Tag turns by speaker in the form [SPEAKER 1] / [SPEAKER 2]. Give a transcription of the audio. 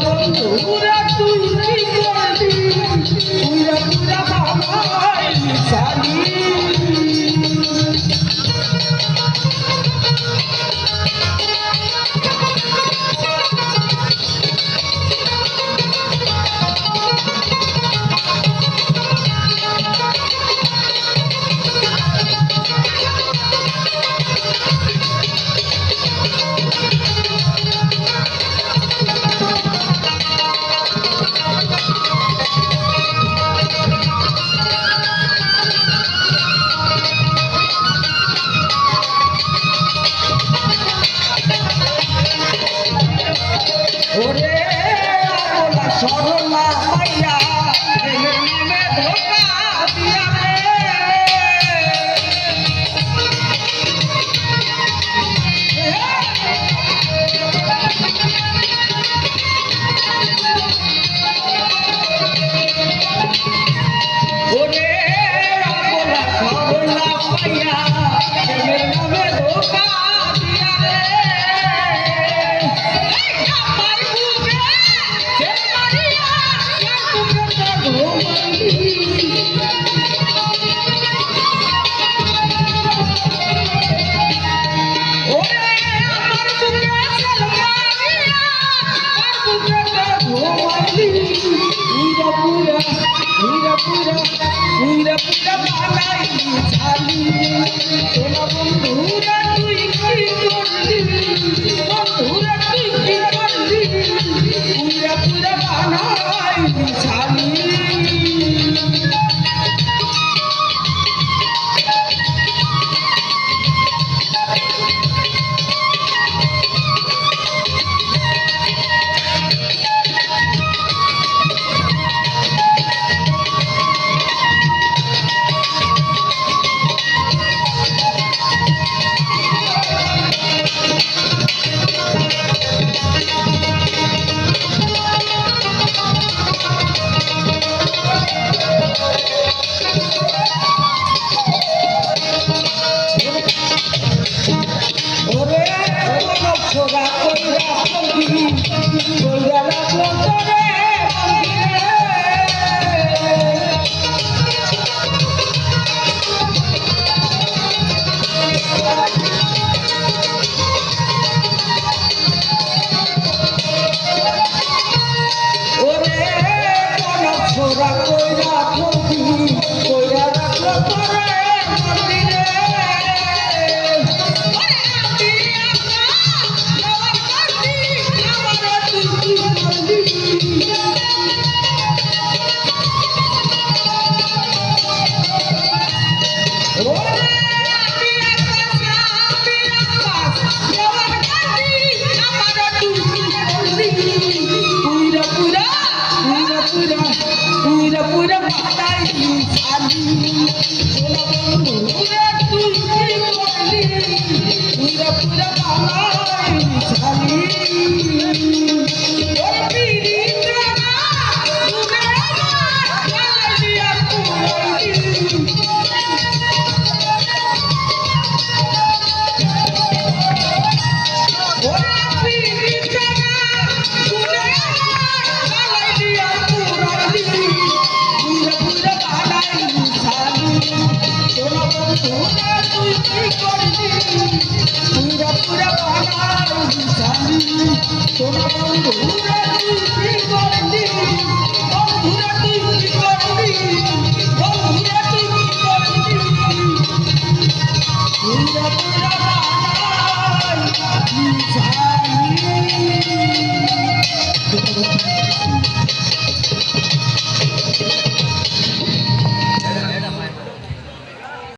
[SPEAKER 1] বন্ধুরা তুই কি করবি পুরা পুরা বাবাই জানি ওরে ওলা সরলা মাইয়া প্রেমের নামে ধোকা দিয়া রে ওরে ওলা সরলা মাইয়া প্রেমের নামে ধোকা দিয়া রে পুরা পুরা বানাই ছালি সোনা বন্ধুরা তুই কি করলি বন্ধুরা তুই কি করলি পুরা পুরা বানাই ছালি ওরে ছোড়া কইরা বন্ধি কইরা রাখলো তোরে ওরে ছোড়া কইরা বন্ধি কইরা রাখলো তোরে পুরা পুরা বাতাই ছালি সোনা বন্ধুরা তুই কি করলি পুরা পুরা বাতাই ছালি ওর পিরিটা তুমি আমার গালিয়া কুড়ালি ওর পিরিটা তুমি আমার গালিয়া কুড়ালি পুরা পুরা বানাই ছালি সোনা বন্ধুরা তুই কি করলি পুরা পুরা বানাই ছালি সোনা বন্ধুরা তুই কি করলি বন্ধুরা তুই কি করলি বন্ধুরা তুই কি করলি পুরা পুরা